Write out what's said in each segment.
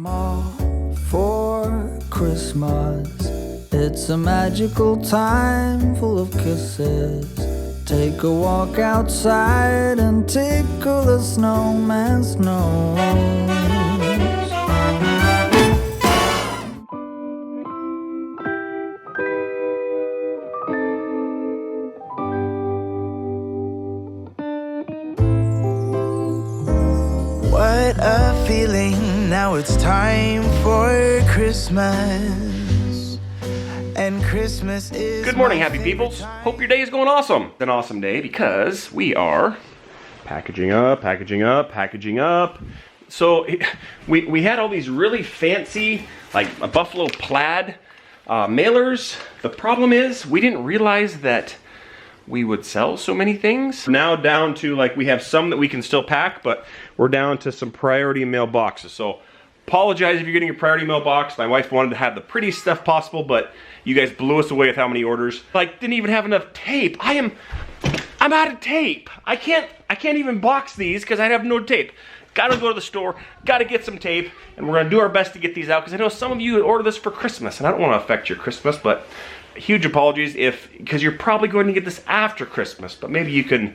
I'm all for Christmas. It's a magical time full of kisses. Take a walk outside and tickle the snowman's nose. What a feeling, now it's time for Christmas. And Christmas is Good morning, happy peoples. Hope your day is going awesome. It's an awesome day because we are packaging up. So we had all these really fancy, like a buffalo plaid mailers. The problem is we didn't realize that we would sell so many things. Now down to, like, we have some that we can still pack, but we're down to some priority mail boxes. So apologize if you're getting a priority mail box. My wife wanted to have the prettiest stuff possible, but you guys blew us away with how many orders. Like, didn't even have enough tape. I'm out of tape. I can't even box these because I have no tape. Gotta go to the store, gotta get some tape, and we're gonna do our best to get these out because I know some of you order this for Christmas, and I don't want to affect your Christmas, but huge apologies because you're probably going to get this after Christmas, but maybe you can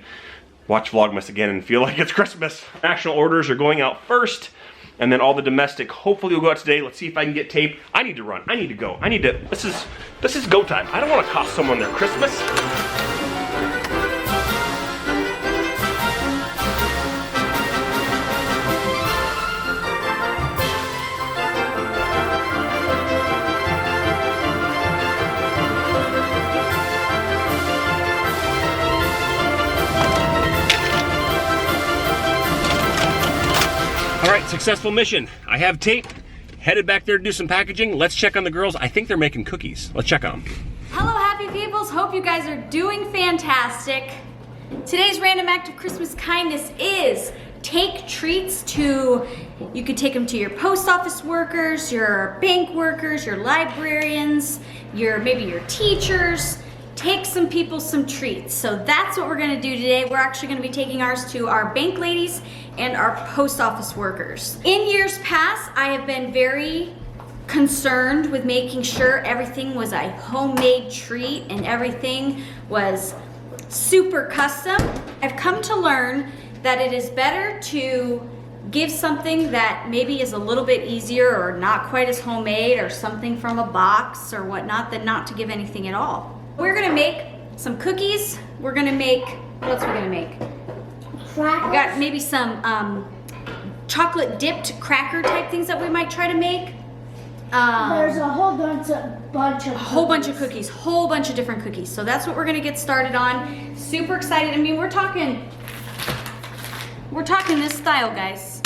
watch Vlogmas again and feel like it's Christmas. National orders are going out first, and then all the domestic hopefully will go out today. Let's see if I can get tape. I need to run, I need to go, this is go time. I don't want to cost someone their Christmas. Successful mission. I have tape. Headed back there to do some packaging. Let's check on the girls. I think they're making cookies. Let's check on them. Hello, happy peoples. Hope you guys are doing fantastic. Today's random act of Christmas kindness is take treats to, you could take them to your post office workers, your bank workers, your librarians, maybe your teachers. Take some people some treats. So that's what we're gonna do today. We're actually gonna be taking ours to our bank ladies and our post office workers. In years past, I have been very concerned with making sure everything was a homemade treat and everything was super custom. I've come to learn that it is better to give something that maybe is a little bit easier or not quite as homemade or something from a box or whatnot than not to give anything at all. We're gonna make some cookies. We're gonna make, what else are we gonna make? We got maybe some chocolate dipped cracker type things that we might try to make. There's a whole bunch of cookies. Whole bunch of different cookies. So that's what we're gonna get started on. Super excited. I mean, we're talking this style, guys.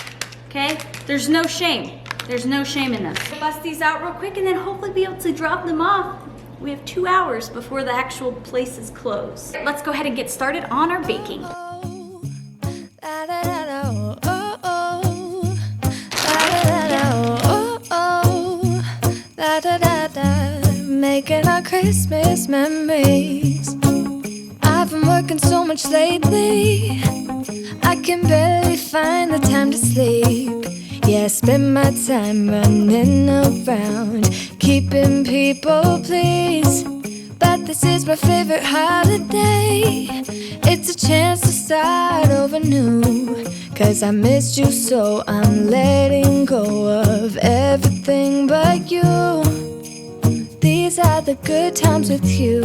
Okay? There's no shame. There's no shame in this. We'll bust these out real quick and then hopefully be able to drop them off. We have 2 hours before the actual place is closed. Let's go ahead and get started on our baking. Making our Christmas memories. I've been working so much lately, I can barely find the time to sleep. Yeah, I spend my time running around, keeping people pleased. But this is my favorite holiday. It's a chance to start over new. Cause I missed you, so I'm letting go of everything but you. These are the good times with you.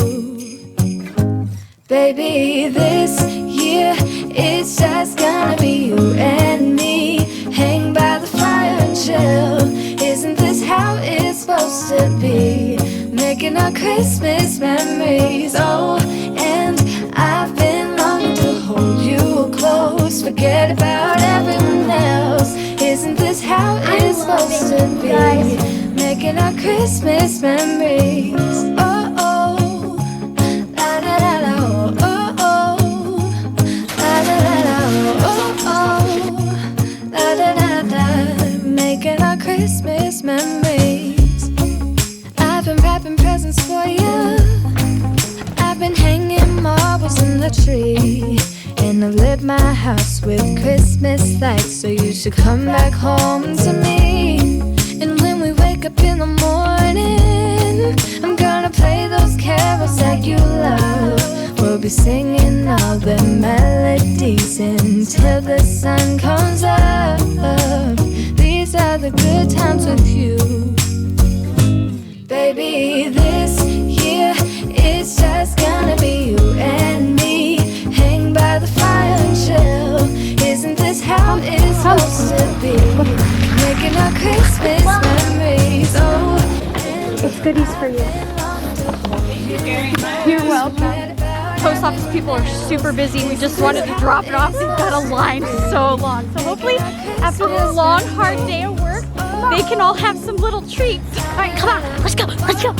Baby, this year it's just gonna be you and me. Hang by the fire and chill. Isn't this how it's supposed to be? Making our Christmas memories. Oh, and I've been longing to hold you close. Forget about everyone else. Isn't this how it's supposed to be? Making our Christmas memories. Oh, oh, la da da da, oh, oh, oh, la da da da, oh, oh, la da da da. Making our Christmas memories. I've been wrapping presents for you. I've been hanging marbles in the tree. And I've lit my house with Christmas lights. So you should come back home to me. till the sun comes up. These are the good times with you. Baby, this year it's just gonna be you and me. Hang by the fire and chill. Isn't this how it's supposed to be? Making our Christmas memories. Oh, It's goodies for you. You're welcome. Post office people are super busy. We just wanted to drop it off. We've got a line so long. So hopefully after a long, hard day of work, they can all have some little treats. All right, come on, let's go, let's go.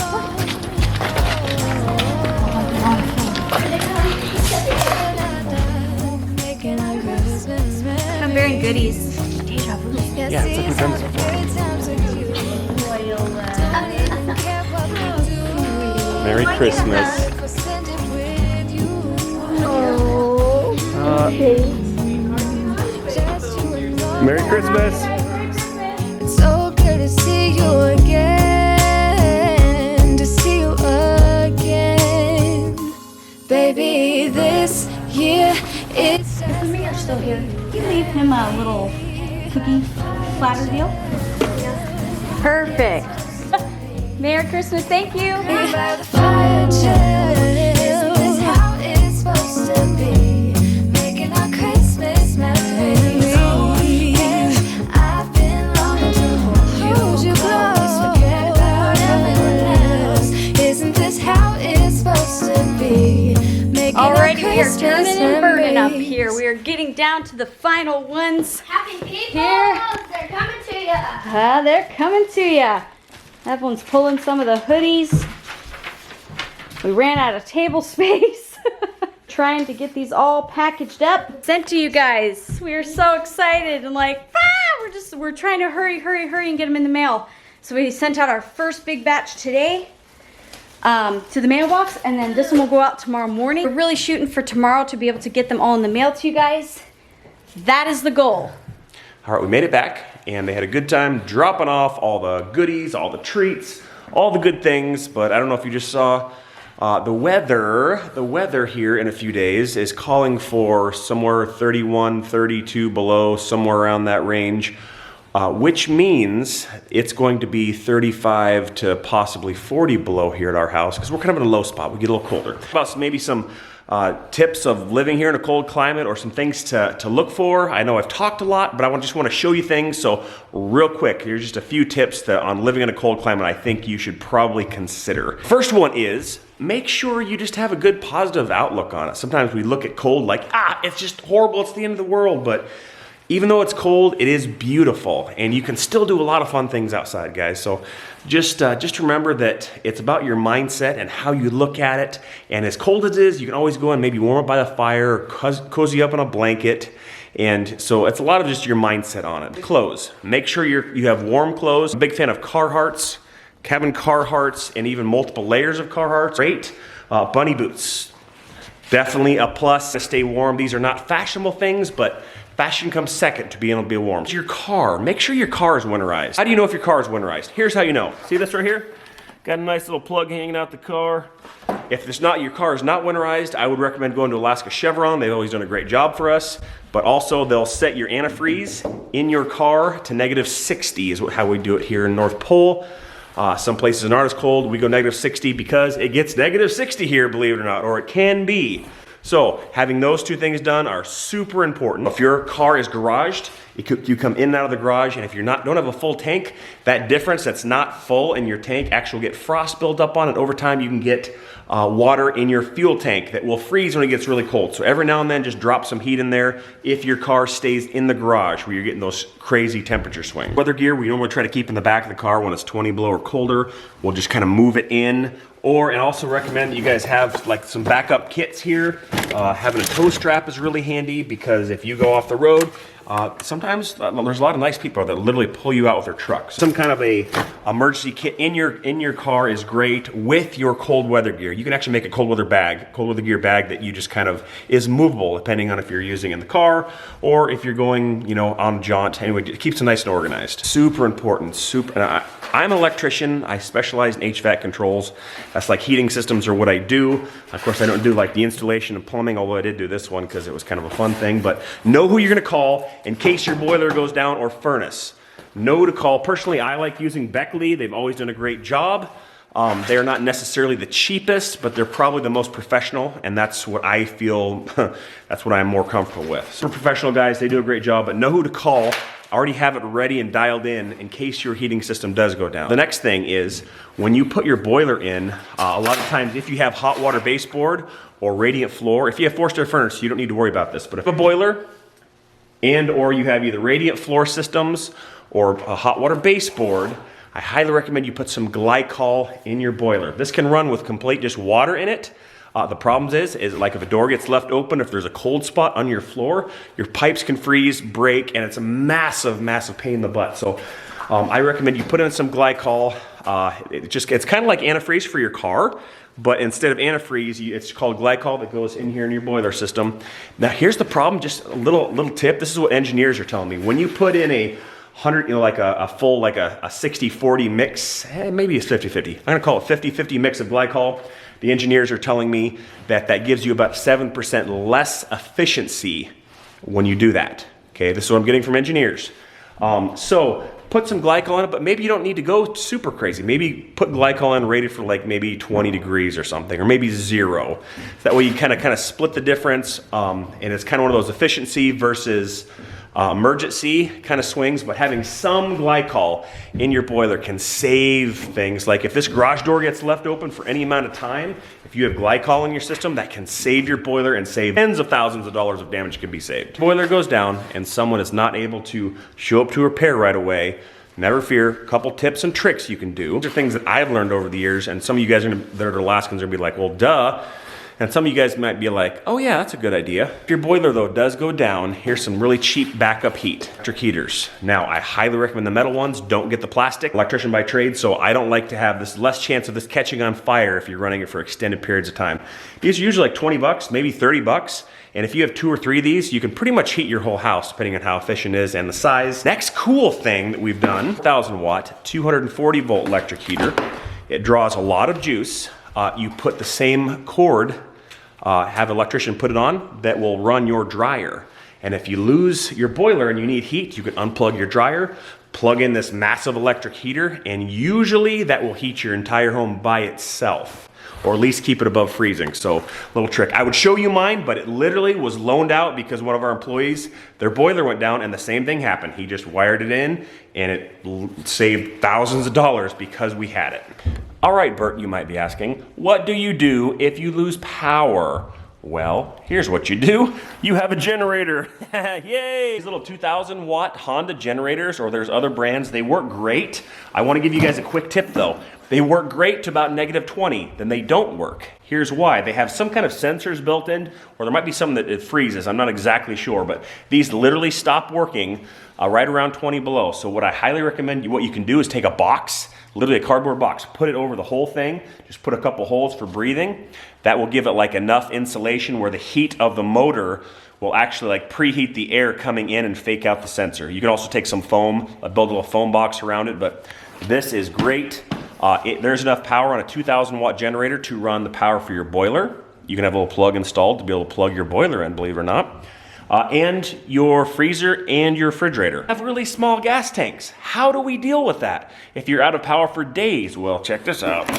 I'm bearing goodies. Deja vu. Yeah, it's like we've done this before. Merry Christmas. Merry Christmas. It's so good to see you again. To see you again. Baby, this year it's If the mayor's still here, you leave him a little cookie platter deal. Perfect. Merry Christmas, thank you. by the fire chill. Isn't this how it's supposed to be? Making our Christmas memories. Oh, yeah. I've been longing to hold you close. Forget about everyone else. Isn't this how it's supposed to be? Making our Alrighty, we are Christmas turning and burning up memories. here. We are getting down to the final ones. Happy people, Here. they're coming to you. They're coming to ya. Evelyn's pulling some of the hoodies. We ran out of table space. Trying to get these all packaged up. Sent to you guys. We are so excited and like, we're trying to hurry and get them in the mail. So we sent out our first big batch today to the mailbox, and then this one will go out tomorrow morning. We're really shooting for tomorrow to be able to get them all in the mail to you guys. That is the goal. All right, we made it back, and they had a good time dropping off all the goodies, all the treats, all the good things, but I don't know if you just saw the weather here in a few days is calling for somewhere 31, 32 below, somewhere around that range, which means it's going to be 35 to possibly 40 below here at our house, because we're kind of in a low spot. We get a little colder. About maybe some tips of living here in a cold climate, or some things to look for. I know I've talked a lot, but I just want to show you things. So real quick, here's just a few tips on living in a cold climate I think you should probably consider. First one is, make sure you just have a good positive outlook on it. Sometimes we look at cold like, it's just horrible, it's the end of the world, but even though it's cold, it is beautiful, and you can still do a lot of fun things outside, guys. So just remember that it's about your mindset and how you look at it. And as cold as it is, you can always go and maybe warm up by the fire, or cozy up in a blanket. And so it's a lot of just your mindset on it. Clothes. Make sure you have warm clothes. I'm a big fan of Carhartts, Kevin Carhartts, and even multiple layers of Carhartts. Great. Bunny boots. Definitely a plus to stay warm. These are not fashionable things, but fashion comes second to being able to be warm. Your car, make sure your car is winterized. How do you know if your car is winterized? Here's how you know. See this right here? Got a nice little plug hanging out the car. If your car is not winterized, I would recommend going to Alaska Chevron. They've always done a great job for us. But also they'll set your antifreeze in your car to -60 is how we do it here in North Pole. Some places aren't as cold. We go -60 because it gets -60 here, believe it or not, or it can be. So having those two things done are super important. If your car is garaged, you come in and out of the garage, and if you don't have a full tank, that difference that's not full in your tank actually will get frost built up on it. Over time, you can get water in your fuel tank that will freeze when it gets really cold. So every now and then, just drop some heat in there if your car stays in the garage where you're getting those crazy temperature swings. Weather gear, we normally try to keep in the back of the car when it's 20 below or colder. We'll just kind of move it in. And also recommend that you guys have like some backup kits here. Having a tow strap is really handy, because if you go off the road, sometimes there's a lot of nice people that literally pull you out with their trucks. Some kind of a emergency kit in your car is great with your cold weather gear. You can actually make a cold weather gear bag that you just kind of is movable depending on if you're using in the car or if you're going, on a jaunt. Anyway, it keeps it nice and organized. Super important. I'm an electrician. I specialize in HVAC controls. That's like heating systems are what I do. Of course, I don't do like the installation and plumbing, although I did do this one because it was kind of a fun thing. But know who you're gonna call in case your boiler goes down or furnace. Know to call. Personally, I like using Beckley. They've always done a great job. They're not necessarily the cheapest, but they're probably the most professional, and that's what I feel, that's what I'm more comfortable with. So professional guys, they do a great job, but know who to call. Already have it ready and dialed in case your heating system does go down. The next thing is, when you put your boiler in, a lot of times if you have hot water baseboard or radiant floor, if you have four-star furnace, you don't need to worry about this, but if a boiler and or you have either radiant floor systems or a hot water baseboard, I highly recommend you put some glycol in your boiler. This can run with complete just water in it. The problem is like if a door gets left open, if there's a cold spot on your floor, your pipes can freeze, break, and it's a massive, massive pain in the butt. So I recommend you put in some glycol. It's kind of like antifreeze for your car, but instead of antifreeze, it's called glycol that goes in here in your boiler system. Now here's the problem, just a little tip. This is what engineers are telling me. When you put in a 100, like a full, like a 60-40 mix, maybe it's 50-50. I'm gonna call it 50-50 mix of glycol. The engineers are telling me that that gives you about 7% less efficiency when you do that. Okay, this is what I'm getting from engineers. So put some glycol in it, but maybe you don't need to go super crazy. Maybe put glycol in rated for like maybe 20 degrees or something, or maybe 0. That way you kind of split the difference, and it's kind of one of those efficiency versus emergency kind of swings, but having some glycol in your boiler can save things. Like if this garage door gets left open for any amount of time, if you have glycol in your system, that can save your boiler and save tens of thousands of dollars of damage can be saved. Boiler goes down and someone is not able to show up to repair right away, never fear. A couple tips and tricks you can do. These are things that I've learned over the years, and some of you guys that are Alaskans are gonna be like, well, duh. And some of you guys might be like, oh yeah, that's a good idea. If your boiler though does go down, here's some really cheap backup heat. Electric heaters. Now, I highly recommend the metal ones. Don't get the plastic. Electrician by trade, so I don't like to have this less chance of this catching on fire if you're running it for extended periods of time. These are usually like 20 bucks, maybe 30 bucks. And if you have 2 or 3 of these, you can pretty much heat your whole house depending on how efficient it is and the size. Next cool thing that we've done, 1000 watt, 240 volt electric heater. It draws a lot of juice. You put the same cord, have an electrician put it on, that will run your dryer. And if you lose your boiler and you need heat, you can unplug your dryer, plug in this massive electric heater, and usually that will heat your entire home by itself, or at least keep it above freezing. So, little trick. I would show you mine, but it literally was loaned out because one of our employees, their boiler went down and the same thing happened. He just wired it in and it saved thousands of dollars because we had it. All right, Bert, you might be asking, what do you do if you lose power? Well, here's what you do. You have a generator. Yay! These little 2000 watt Honda generators, or there's other brands, they work great. I want to give you guys a quick tip though. They work great to about -20, then they don't work. Here's why. They have some kind of sensors built in, or there might be some that it freezes. I'm not exactly sure, but these literally stop working right around 20 below. So what I highly recommend, what you can do is take a box, literally a cardboard box, put it over the whole thing, just put a couple holes for breathing. That will give it like enough insulation where the heat of the motor will actually like preheat the air coming in and fake out the sensor. You can also take some foam, build a little foam box around it, but this is great. There's enough power on a 2000 watt generator to run the power for your boiler. You can have a little plug installed to be able to plug your boiler in, believe it or not. And your freezer and your refrigerator have really small gas tanks. How do we deal with that? If you're out of power for days, well, check this out.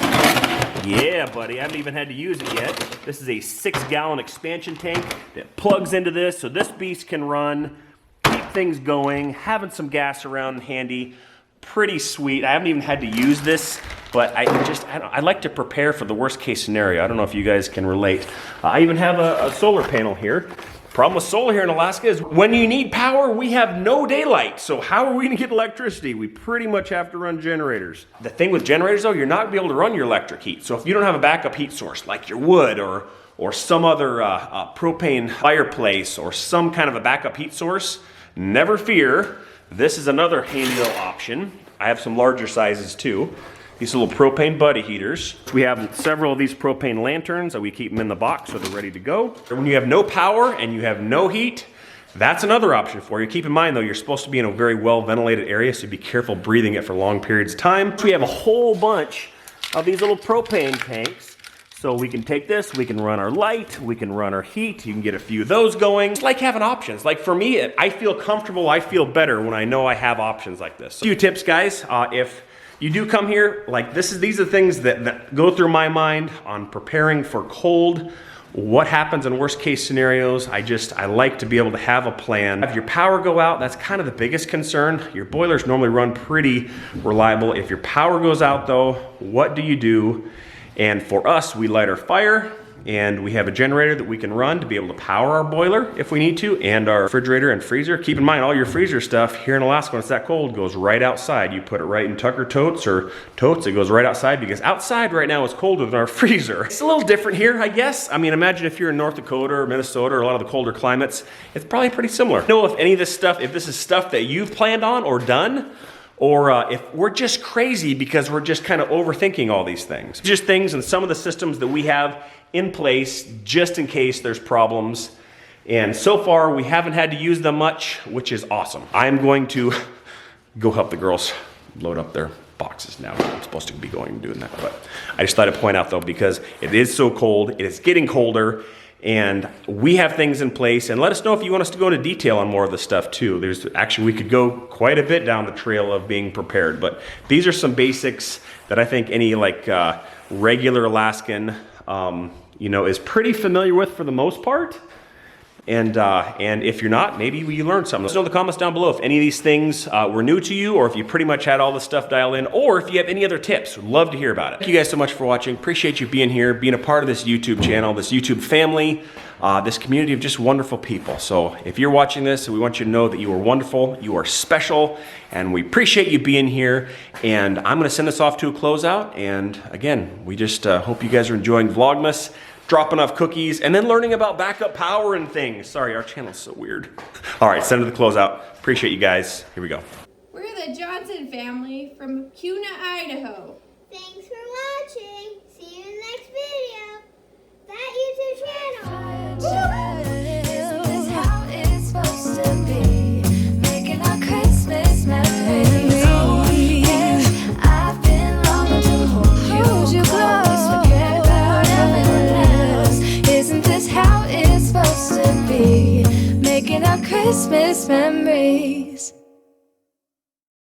Yeah, buddy, I haven't even had to use it yet. This is a 6-gallon expansion tank that plugs into this, so this beast can run, keep things going, having some gas around handy. Pretty sweet. I haven't even had to use this, but I like to prepare for the worst case scenario. I don't know if you guys can relate. I even have a solar panel here. Problem with solar here in Alaska is when you need power, we have no daylight. So how are we gonna get electricity? We pretty much have to run generators. The thing with generators though, you're not gonna be able to run your electric heat. So if you don't have a backup heat source like your wood or some other propane fireplace or some kind of a backup heat source, never fear. This is another handy little option. I have some larger sizes too. These little propane buddy heaters. We have several of these propane lanterns that we keep them in the box so they're ready to go. When you have no power and you have no heat, That's another option for you. Keep in mind though, you're supposed to be in a very well ventilated area, so be careful breathing it for long periods of time. We have a whole bunch of these little propane tanks. So we can take this, we can run our light, we can run our heat, you can get a few of those going. It's like having options. Like for me, I feel comfortable, I feel better when I know I have options like this. A few tips, guys. If you do come here, like these are things that go through my mind on preparing for cold. What happens in worst case scenarios? I like to be able to have a plan. If your power go out, that's kind of the biggest concern. Your boilers normally run pretty reliable. If your power goes out though, what do you do? And for us, we light our fire, and we have a generator that we can run to be able to power our boiler if we need to, and our refrigerator and freezer. Keep in mind, all your freezer stuff here in Alaska, when it's that cold, goes right outside. You put it right in Tucker totes or totes, it goes right outside, because outside right now is colder than our freezer. It's a little different here, I guess. I mean, imagine if you're in North Dakota or Minnesota or a lot of the colder climates, it's probably pretty similar. Know if any of this stuff, if this is stuff that you've planned on or done, or if we're just crazy because we're just kind of overthinking all these things. Just things and some of the systems that we have in place just in case there's problems. And so far we haven't had to use them much, which is awesome. I'm going to go help the girls load up their boxes now. I'm supposed to be going and doing that, but I just thought I'd point out though, because it is so cold, it is getting colder, and we have things in place. And let us know if you want us to go into detail on more of this stuff too. There's actually, we could go quite a bit down the trail of being prepared, but these are some basics that I think any regular Alaskan is pretty familiar with for the most part. And if you're not, maybe you learned something. Let us know in the comments down below if any of these things were new to you, or if you pretty much had all this stuff dialed in, or if you have any other tips. We'd love to hear about it. Thank you guys so much for watching. Appreciate you being here, being a part of this YouTube channel, this YouTube family, this community of just wonderful people. So if you're watching this, we want you to know that you are wonderful, you are special, and we appreciate you being here. And I'm gonna send this off to a closeout. And again, we just hope you guys are enjoying Vlogmas, dropping off cookies, and then learning about backup power and things. Sorry, our channel's so weird. All right, send it to the closeout. Appreciate you guys. Here we go. We're the Johnson family from Kuna, Idaho. Thanks for watching. See you in the next video. That YouTube channel. Isn't this how it's supposed to be? Making our Christmas memories. Oh, yeah. I've been longing to hold you close. Forget about everyone else. Isn't this how it's supposed to be? Making our Christmas memories.